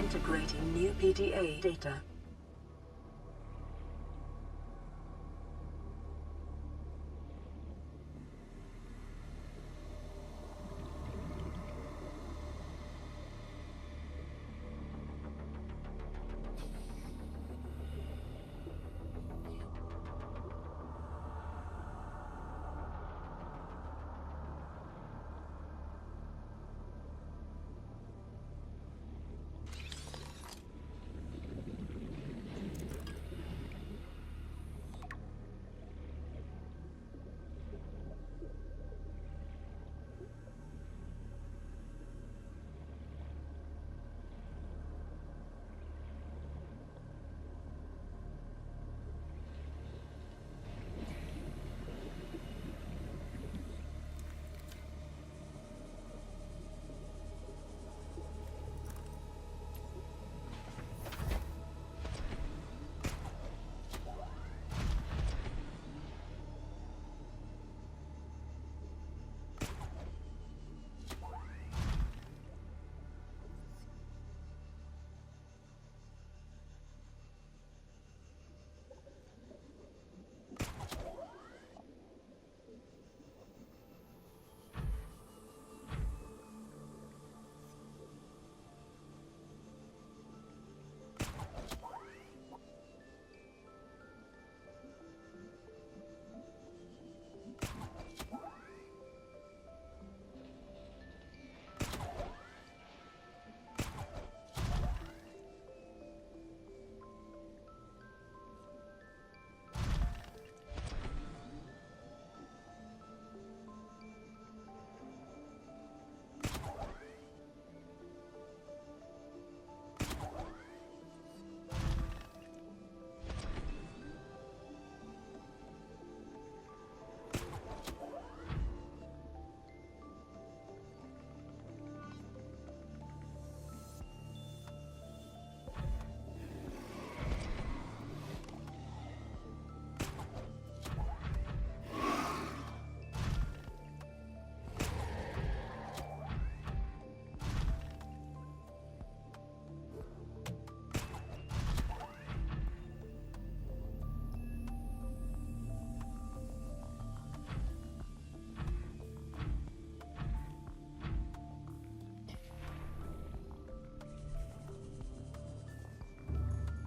Integrating new PDA data.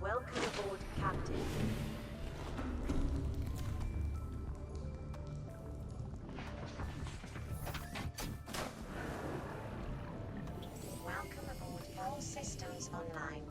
Welcome aboard, Captain. Welcome aboard. All systems online.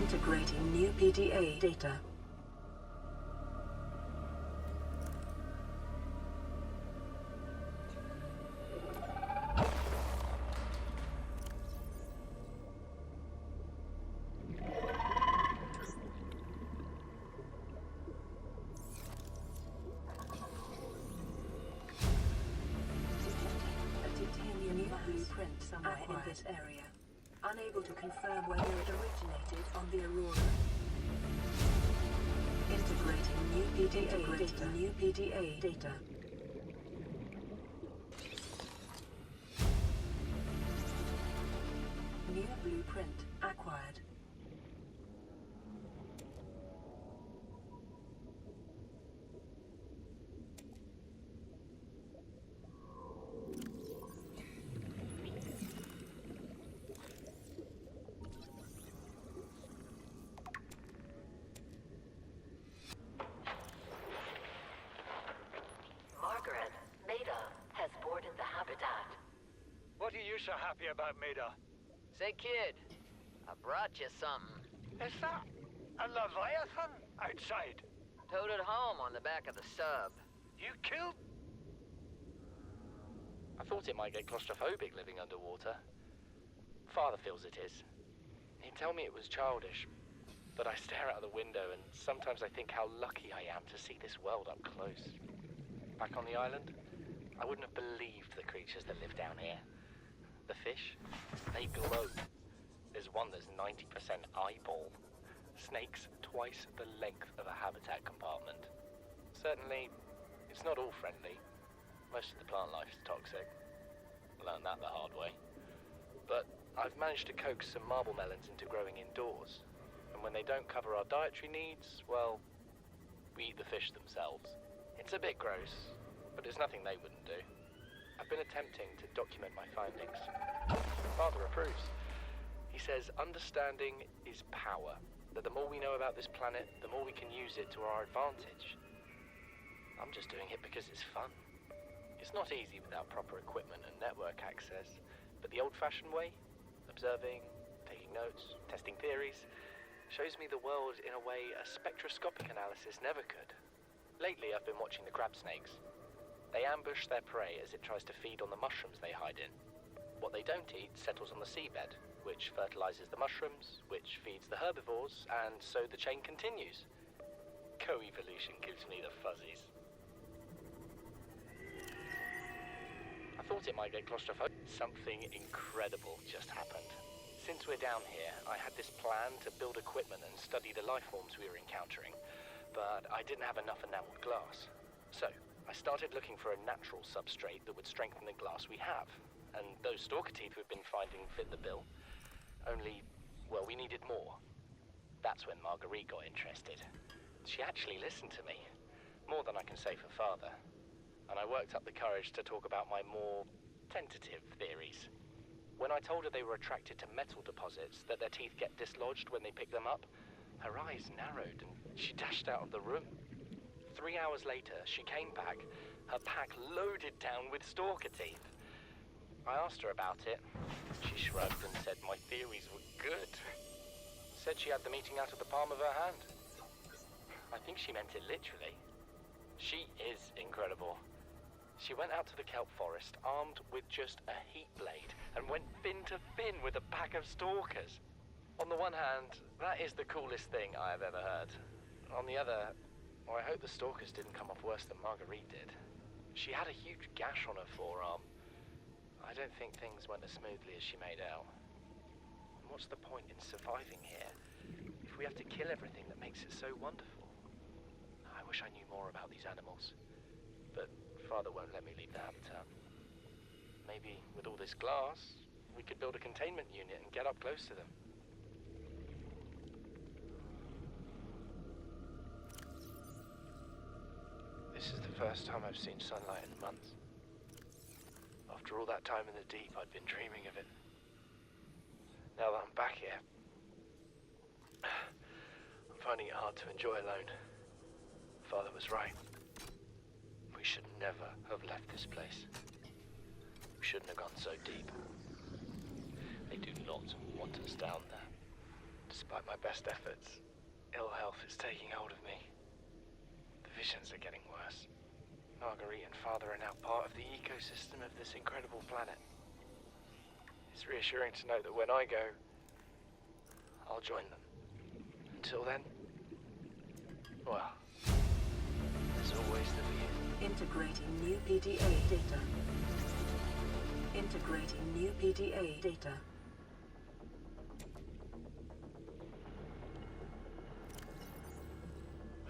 Integrating new PDA data. Blueprint somewhere in this area. Unable to confirm whether it originated on the Aurora. Integrating new PDA data. New blueprint acquired. What are you so happy about, Maida? Say, kid, I brought you something. Is that a Leviathan outside? Towed it home on the back of the sub. You killed? I thought it might get claustrophobic living underwater. Father feels it is. He'd tell me it was childish, but I stare out of the window and sometimes I think how lucky I am to see this world up close. Back on the island, I wouldn't have believed the creatures that live down here. The fish, they glow. There's one that's 90% eyeball. Snakes twice the length of a habitat compartment. Certainly, it's not all friendly. Most of the plant life is toxic. Learned that the hard way. But I've managed to coax some marble melons into growing indoors. And when they don't cover our dietary needs, well, we eat the fish themselves. It's a bit gross, but there's nothing they wouldn't do. I've been attempting to document my findings. Father approves. He says understanding is power, that the more we know about this planet, the more we can use it to our advantage. I'm just doing it because it's fun. It's not easy without proper equipment and network access, but the old-fashioned way, observing, taking notes, testing theories, shows me the world in a way a spectroscopic analysis never could. Lately, I've been watching the crab snakes. They ambush their prey as it tries to feed on the mushrooms they hide in. What they don't eat settles on the seabed, which fertilizes the mushrooms, which feeds the herbivores, and so the chain continues. Co-evolution gives me the fuzzies. I thought it might get claustrophobic. Something incredible just happened. Since we're down here, I had this plan to build equipment and study the life forms we were encountering, but I didn't have enough enameled glass. So, I started looking for a natural substrate that would strengthen the glass we have, and those stalker teeth we've been finding fit the bill. Only, well, we needed more. That's when Marguerite got interested. She actually listened to me, more than I can say for Father, and I worked up the courage to talk about my more tentative theories. When I told her they were attracted to metal deposits, that their teeth get dislodged when they pick them up, her eyes narrowed and she dashed out of the room. 3 hours later, she came back, her pack loaded down with stalker teeth. I asked her about it. She shrugged and said my theories were good. Said she had the meeting out of the palm of her hand. I think she meant it literally. She is incredible. She went out to the kelp forest armed with just a heat blade and went fin to fin with a pack of stalkers. On the one hand, that is the coolest thing I have ever heard. On the other, well, I hope the stalkers didn't come off worse than Marguerite did. She had a huge gash on her forearm. I don't think things went as smoothly as she made out. And what's the point in surviving here if we have to kill everything that makes it so wonderful? I wish I knew more about these animals, but Father won't let me leave the habitat. Maybe with all this glass, we could build a containment unit and get up close to them. This is the first time I've seen sunlight in months. After all that time in the deep, I'd been dreaming of it. Now that I'm back here, I'm finding it hard to enjoy alone. Father was right. We should never have left this place. We shouldn't have gone so deep. They do not want us down there. Despite my best efforts, ill health is taking hold of me. The visions are getting worse. Marguerite and Father are now part of the ecosystem of this incredible planet. It's reassuring to know that when I go, I'll join them. Until then, well, there's always the view. Integrating new PDA data. Integrating new PDA data.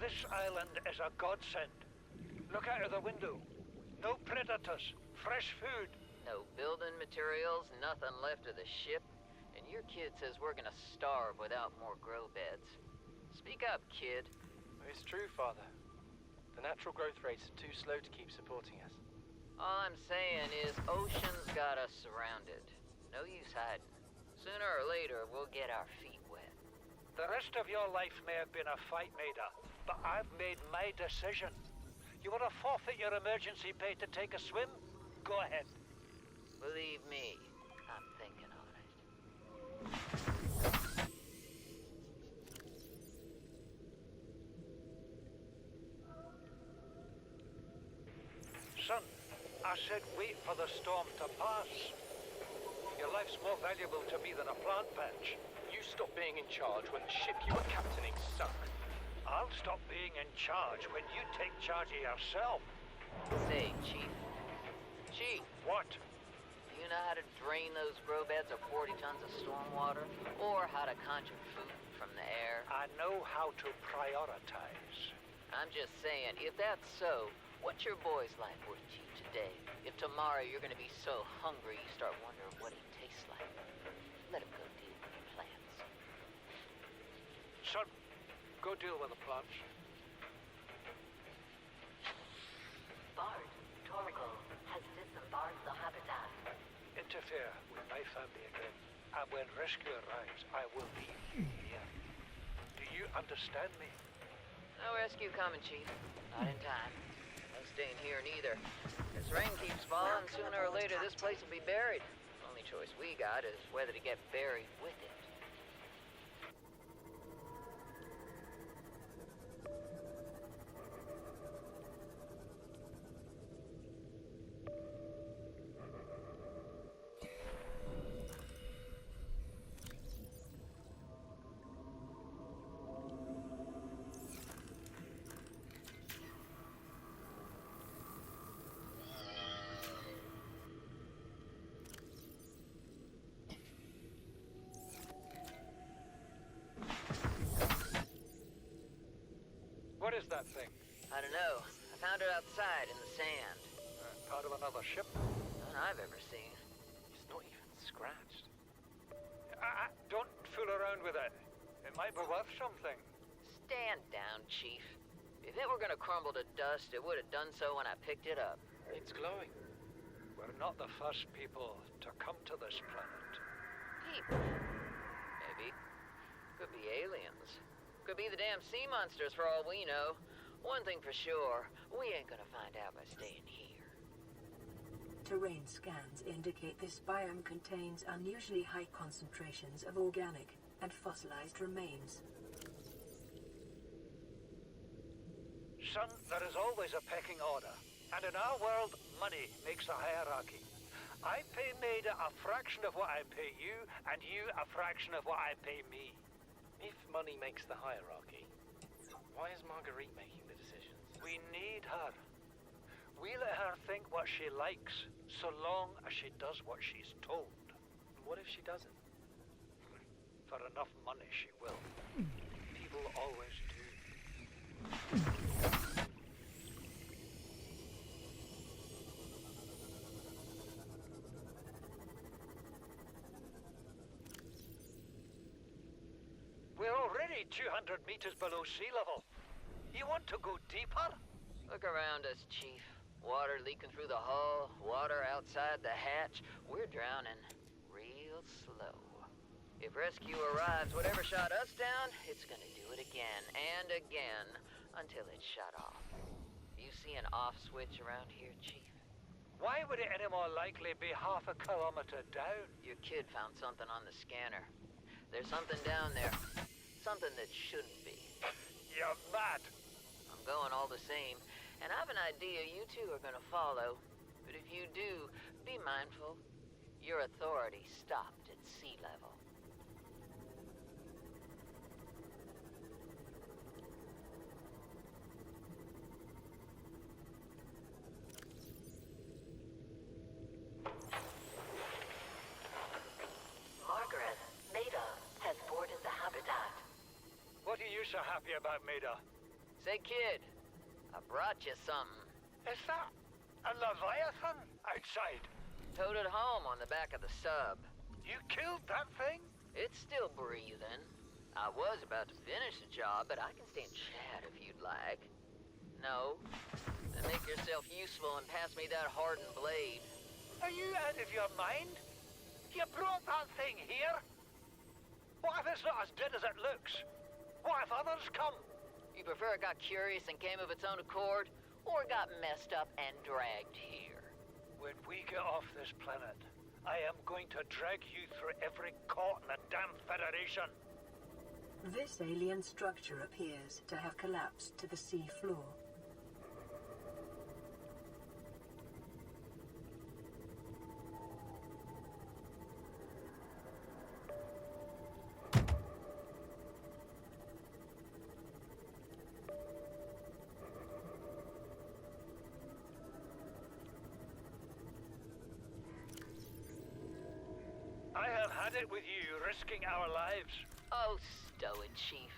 This island is a godsend. Look out of the window. No predators, fresh food. No building materials, nothing left of the ship. And your kid says we're gonna starve without more grow beds. Speak up, kid. It's true, Father. The natural growth rates are too slow to keep supporting us. All I'm saying is ocean's got us surrounded. No use hiding. Sooner or later, we'll get our feet wet. The rest of your life may have been a fight, Maida, but I've made my decision. You want to forfeit your emergency pay to take a swim? Go ahead. Believe me, I'm thinking on it. Son, I said wait for the storm to pass. Your life's more valuable to me than a plant patch. You stop being in charge when the ship you were captaining sunk. I'll stop being in charge when you take charge of yourself. Say, Chief. Chief, What? do you know how to drain those grow beds of 40 tons of stormwater? Or how to conjure food from the air? I know how to prioritize. I'm just saying, if that's so, what's your boy's life worth to you today? If tomorrow you're gonna be so hungry you start wondering what he tastes like, let him go deal with the plants. Son, go deal with the plants. Bard, Torgal has disembarked the habitat. Interfere with my family again, and when rescue arrives, I will be here. Do you understand me? No rescue coming, Chief. Not in time. No staying here neither. This rain keeps falling, sooner or later this place will be buried. Only choice we got is whether to get buried with it. What is that thing? I don't know. I found it outside in the sand. Part of another ship? None I've ever seen. It's not even scratched. Don't fool around with it. It might be worth something. Stand down, Chief. If it were gonna crumble to dust, it would have done so when I picked it up. It's glowing. We're not the first people to come to this planet. People? Maybe. Could be aliens. Could be the damn sea monsters for all we know. One thing for sure, we ain't gonna find out by staying here. Terrain scans indicate this biome contains unusually high concentrations of organic and fossilized remains. Son, there is always a pecking order. And in our world, money makes a hierarchy. I pay Maida a fraction of what I pay you, and you a fraction of what I pay me. If money makes the hierarchy, why is Marguerite making the decisions? We need her. We let her think what she likes, so long as she does what she's told. What if she doesn't? For enough money, she will. People always do. We're already 200 meters below sea level. You want to go deeper? Look around us, Chief. Water leaking through the hull, water outside the hatch. We're drowning real slow. If rescue arrives, whatever shot us down, it's gonna do it again and again until it's shut off. You see an off switch around here, Chief? Why would it any more likely be half a kilometer down? Your kid found something on the scanner. There's something down there. Something that shouldn't be. You're mad. I'm going all the same, and I have an idea you two are gonna follow. But if you do, be mindful. Your authority stopped at sea level. Margaret, Maida has boarded the habitat. What are you so happy about, Maida? Say, kid, I brought you something. Is that a Leviathan outside? Towed it home on the back of the sub. You killed that thing? It's still breathing. I was about to finish the job, but I can stand chat if you'd like. No? Then make yourself useful and pass me that hardened blade. Are you out of your mind? You brought that thing here? What if it's not as dead as it looks? What if others come? You prefer it got curious and came of its own accord, or got messed up and dragged here? When we get off this planet, I am going to drag you through every court in the damn Federation. This alien structure appears to have collapsed to the sea floor. I have had it with you, risking our lives. Oh, stow it, Chief.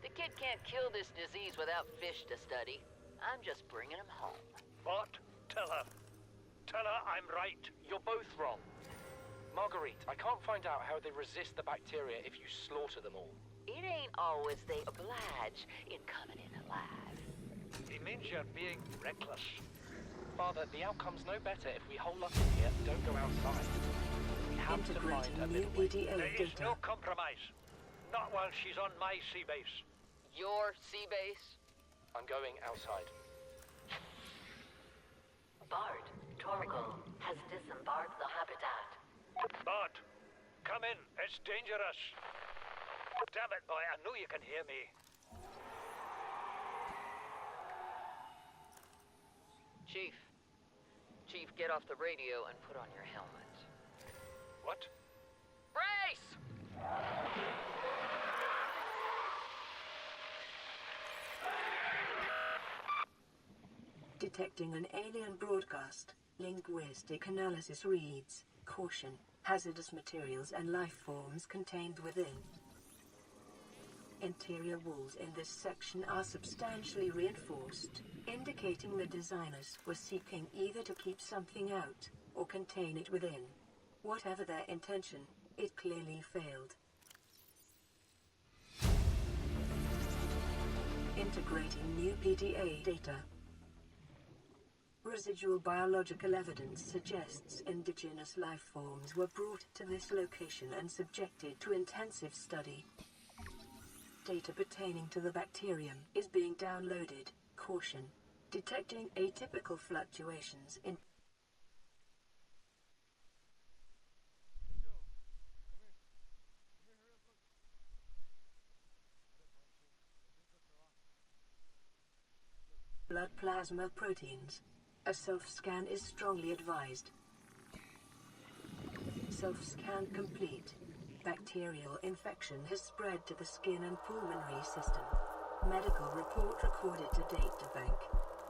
The kid can't kill this disease without fish to study. I'm just bringing him home. What? Tell her. Tell her I'm right. You're both wrong. Marguerite, I can't find out how they resist the bacteria if you slaughter them all. It ain't always they oblige in coming in alive. It means you're being reckless. Father, the outcome's no better if we hole up in here and don't go outside. We have to find a Integrating new middle way. PDA There is data. no compromise. Not while she's on my sea base. Your sea base? I'm going outside. Bard, Torgal has disembarked the habitat. Bart, come in. It's dangerous. Damn it, boy. I know you can hear me. Chief. Chief, get off the radio and put on your helmet. What? Brace! Detecting an alien broadcast. Linguistic analysis reads, caution, hazardous materials and life forms contained within. Interior walls in this section are substantially reinforced, indicating the designers were seeking either to keep something out or contain it within. Whatever their intention, it clearly failed. Integrating new PDA data. Residual biological evidence suggests indigenous life forms were brought to this location and subjected to intensive study. Data pertaining to the bacterium is being downloaded. Caution. Detecting atypical fluctuations in blood plasma proteins. A self-scan is strongly advised. Self-scan complete. Bacterial infection has spread to the skin and pulmonary system. Medical report recorded to data bank.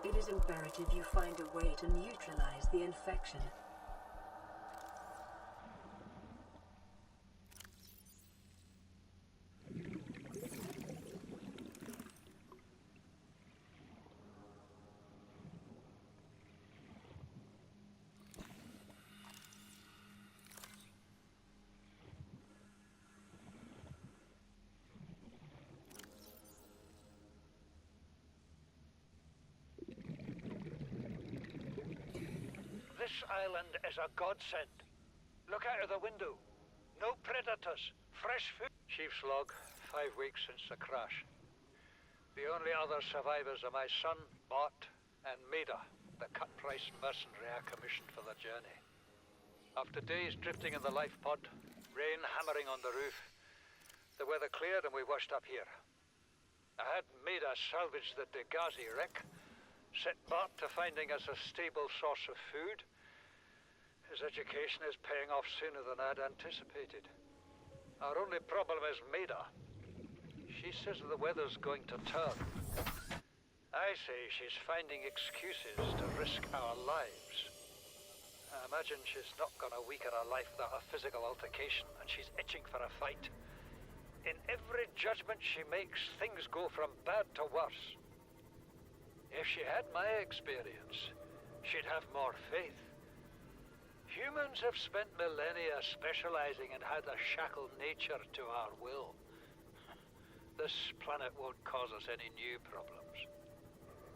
It is imperative you find a way to neutralize the infection. This island is a godsend. Look out of the window. No predators. Fresh food. Chief's log, 5 weeks since the crash. The only other survivors are my son, Bart, and Maida, the cut-price mercenary I commissioned for the journey. After days drifting in the life pod, rain hammering on the roof, The weather cleared and we washed up here. I had Maida salvage the Degassi wreck, set Bart to finding us a stable source of food. His education is paying off sooner than I'd anticipated. Our only problem is Maida. She says the weather's going to turn. I say she's finding excuses to risk our lives. I imagine she's not gonna weaken her life without a physical altercation, and she's itching for a fight. In every judgment she makes, things go from bad to worse. If she had my experience, she'd have more faith. Humans have spent millennia specializing in how to shackle nature to our will. This planet won't cause us any new problems.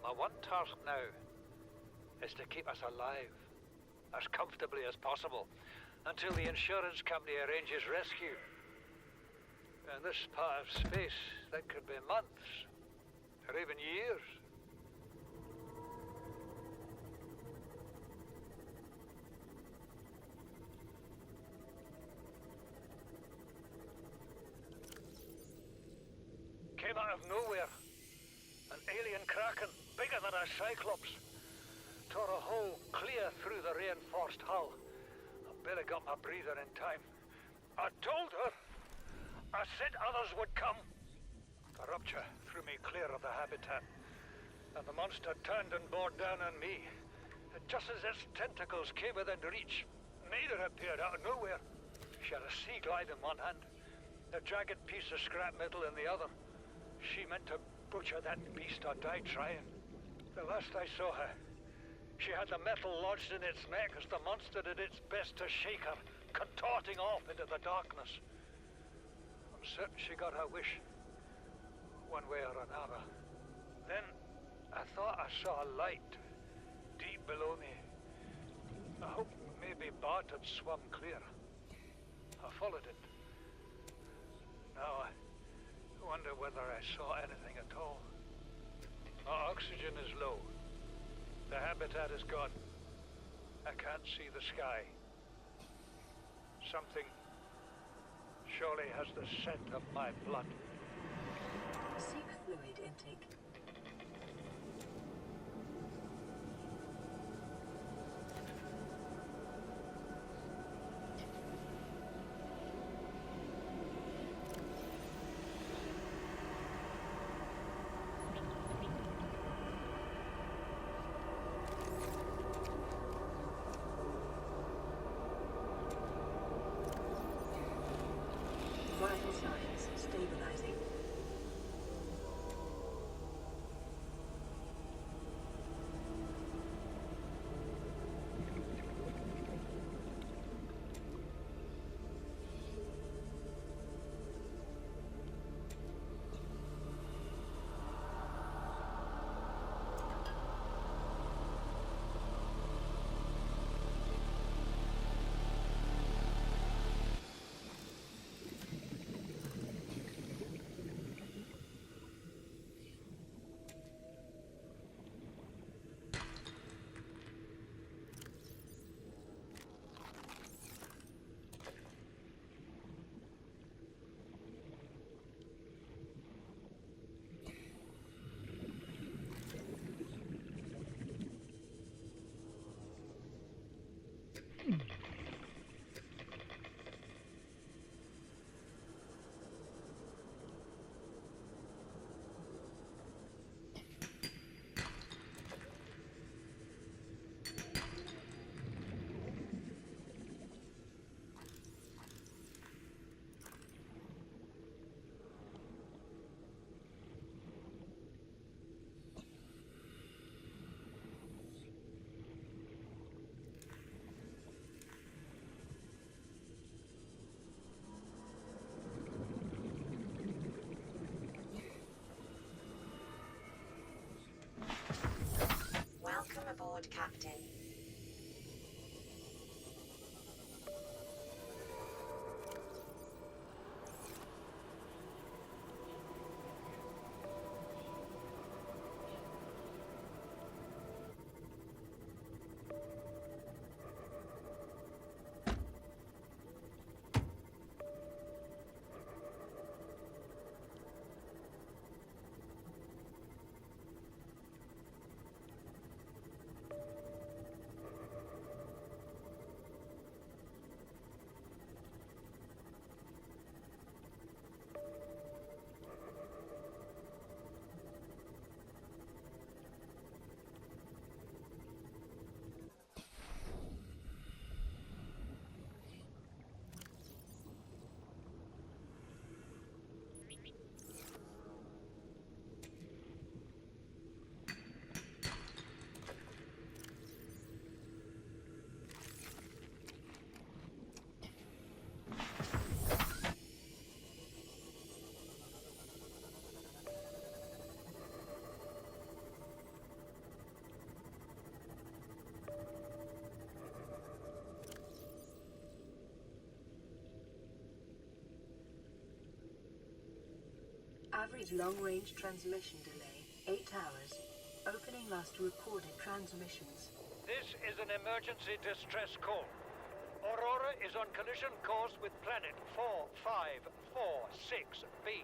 My one task now is to keep us alive, as comfortably as possible, until the insurance company arranges rescue. In this part of space, that could be months, or even years. Came out of nowhere. An alien kraken, bigger than a cyclops. Tore a hole clear through the reinforced hull. I barely got my breather in time. I told her. I said others would come. The rupture threw me clear of the habitat, and the monster turned and bore down on me. And just as its tentacles came within reach, Maida appeared out of nowhere. She had a sea glide in one hand, a jagged piece of scrap metal in the other. She meant to butcher that beast or die trying. The last I saw her, she had the metal lodged in its neck as the monster did its best to shake her, contorting off into the darkness. I'm certain she got her wish, one way or another. Then, I thought I saw a light deep below me. I hoped maybe Bart had swum clear. I followed it. Now, I wonder whether I saw anything at all. My oxygen is low. The habitat is gone. I can't see the sky. Something surely has the scent of my blood. Seek fluid intake. Vital signs stabilizing. Welcome aboard, Captain. Average long-range transmission delay, 8 hours. Opening last recorded transmissions. This is an emergency distress call. Aurora is on collision course with planet 4546b.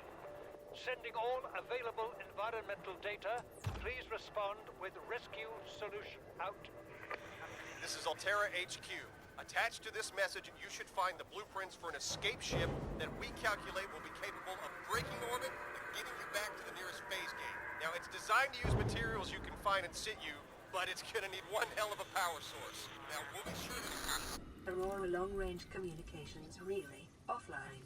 Sending all available environmental data. Please respond with rescue solution. Out. This is Altera HQ. Attached to this message, you should find the blueprints for an escape ship that we calculate will be capable of breaking orbit and getting you back to the nearest phase gate. Now, it's designed to use materials you can find in situ, but it's gonna need one hell of a power source. Now, we'll be sure to... Aurora long-range communications relay offline.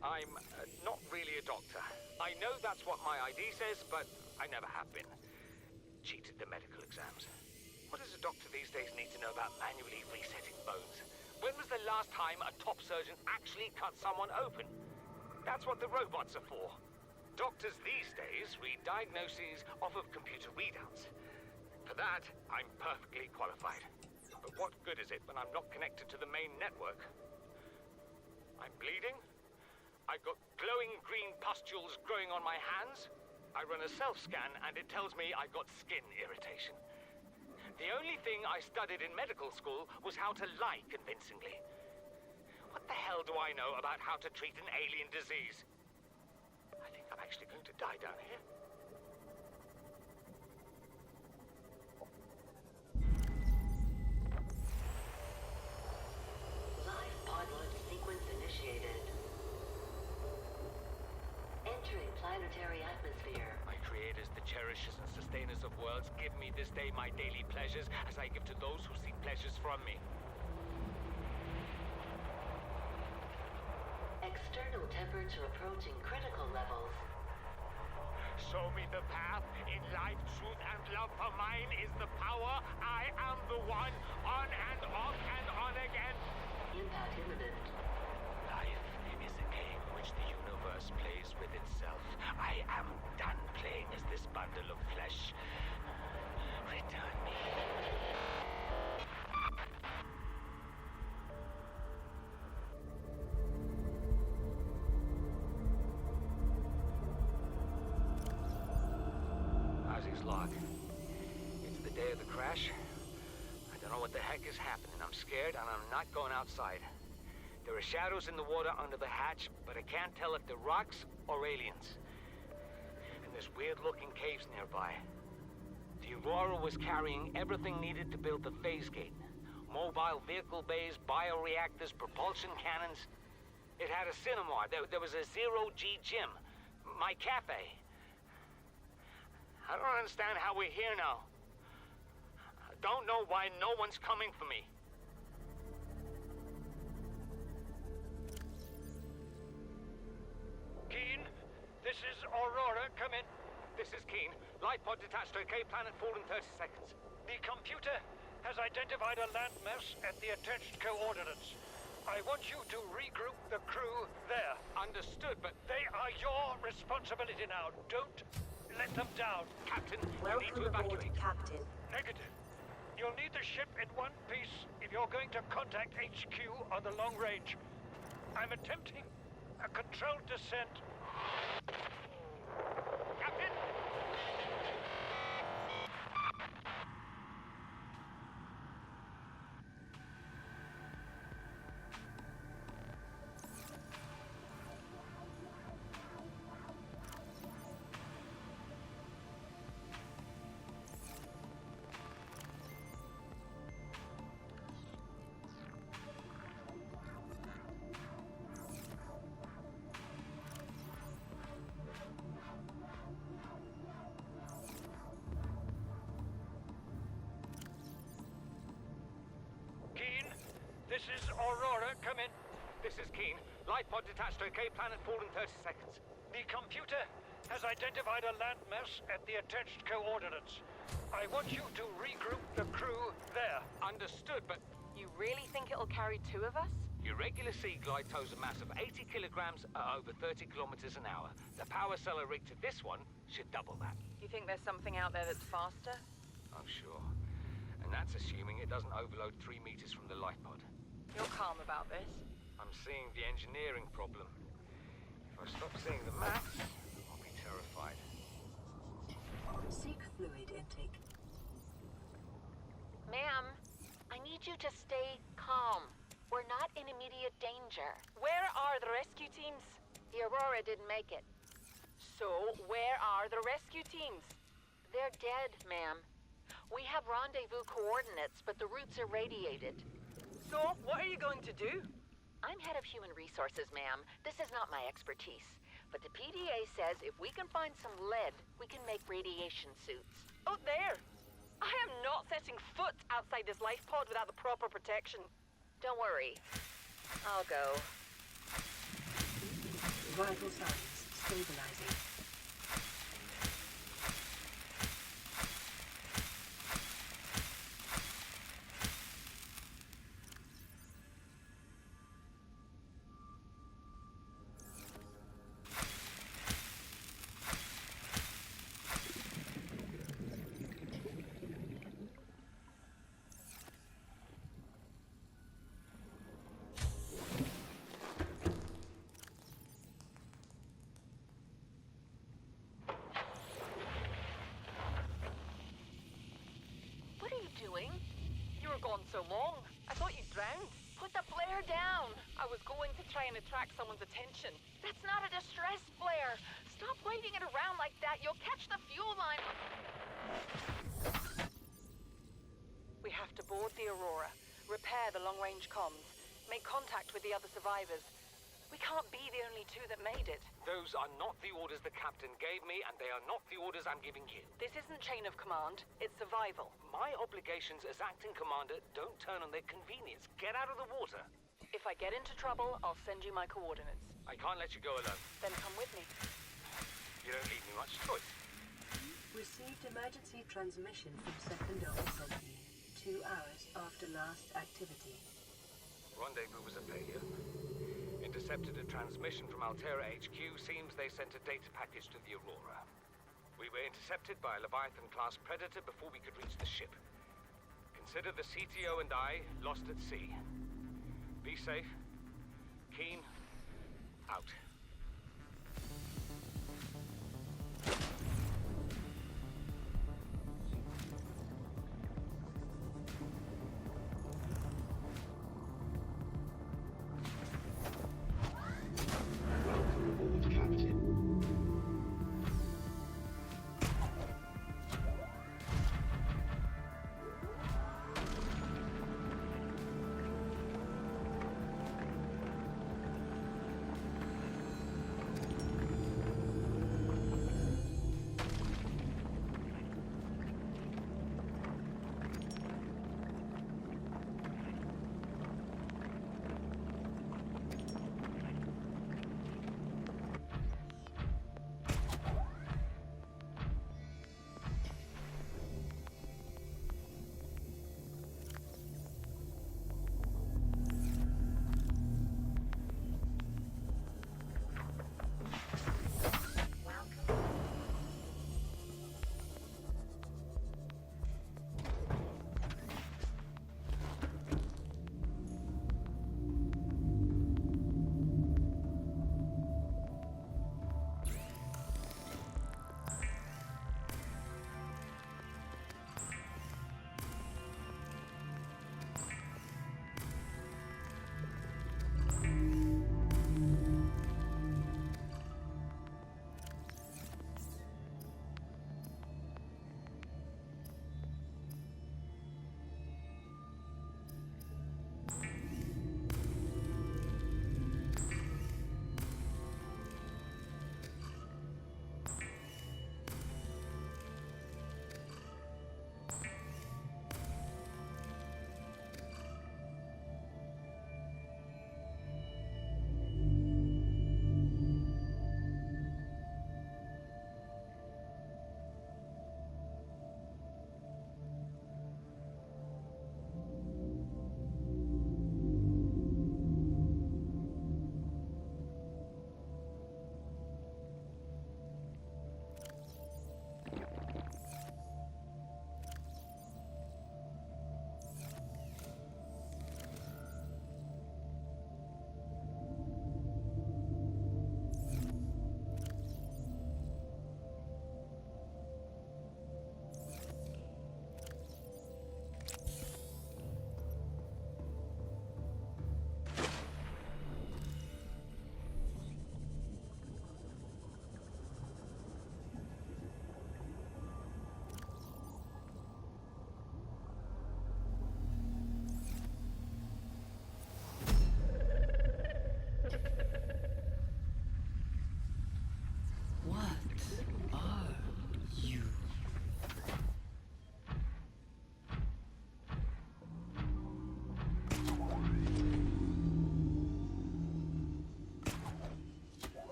I'm not really a doctor. I know that's what my ID says, but I never have been. Cheated the medical exams. What does a doctor these days need to know about manually resetting bones? When was the last time a top surgeon actually cut someone open? That's what the robots are for. Doctors these days read diagnoses off of computer readouts. For that, I'm perfectly qualified. But what good is it when I'm not connected to the main network? I'm bleeding. I've got glowing green pustules growing on my hands. I run a self-scan and it tells me I've got skin irritation. The only thing I studied in medical school was how to lie convincingly. What the hell do I know about how to treat an alien disease? I think I'm actually going to die down here. Live pod launch sequence initiated. Entering planetary atmosphere. My creators, the cherishers and sustainers of worlds, give me this day my daily pleasures as I give to those who seek pleasures from me. External temperature approaching critical levels. Show me the path. In life, truth, and love for mine is the power. I am the one. On and off and on again. Impact imminent. Life is a game which the universe plays with itself. I am done playing as this bundle of flesh. Return me. How's his log? It's the day of the crash. I don't know what the heck is happening. I'm scared and I'm not going outside. There are shadows in the water under the hatch, but I can't tell if they're rocks or aliens. And there's weird-looking caves nearby. The Aurora was carrying everything needed to build the phase gate. Mobile vehicle bays, bioreactors, propulsion cannons. It had a cinema. There was a zero-G gym. My cafe. I don't understand how we're here now. I don't know why no one's coming for me. Keen, this is Aurora. Come in. This is Keen. Light pod detached to Cape Planet 4 in 30 seconds. The computer has identified a landmass at the attached coordinates. I want you to regroup the crew there. Understood, but They are your responsibility now. Don't let them down. Captain, you need Welcome to aboard, evacuate. Captain. Negative. You'll need the ship in one piece if you're going to contact HQ on the long range. I'm attempting a controlled descent. Captain! This is Aurora. Come in. This is Keen. Life pod detached to a K planet fall in 30 seconds. The computer has identified a landmass at the attached coordinates. I want you to regroup the crew there. Understood, but You really think it'll carry two of us? your regular sea glide tows a mass of 80 kilograms at over 30 kilometers an hour. The power cell rigged to this one should double that. You think there's something out there that's faster? I'm sure. And that's assuming it doesn't overload 3 meters from the life pod. You're calm about this. I'm seeing the engineering problem. If I stop seeing the maps, I'll be terrified. Seek fluid intake. Ma'am, I need you to stay calm. We're not in immediate danger. Where are the rescue teams? The Aurora didn't make it. So, where are the rescue teams? They're dead, ma'am. We have rendezvous coordinates, but the routes are radiated. So, what are you going to do? I'm head of human resources, ma'am. This is not my expertise. But the PDA says if we can find some lead, we can make radiation suits. Out there! I am not setting foot outside this life pod without the proper protection. Don't worry. I'll go. Vital signs stabilizing. What are you doing? You were gone so long. I thought you drowned. Put the flare down! I was going to try and attract someone's attention. That's not a distress flare! Stop waving it around like that. You'll catch the fuel line. We have to board the Aurora, repair the long-range comms, make contact with the other survivors. We can't be the only two that made it. Those are not the orders the captain gave me, and they are not the orders I'm giving you. This isn't chain of command, it's survival. My obligations as acting commander don't turn on their convenience. Get out of the water. If I get into trouble, I'll send you my coordinates. I can't let you go alone. Then come with me. You don't leave me much choice. Received emergency transmission from Second Officer Lee 2 hours after last activity. Rendezvous was a failure. Intercepted a transmission from Altera HQ. Seems they sent a data package to the Aurora. We were intercepted by a Leviathan-class Predator before we could reach the ship. Consider the CTO and I lost at sea. Be safe. Keen. Out.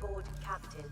aboard, Captain.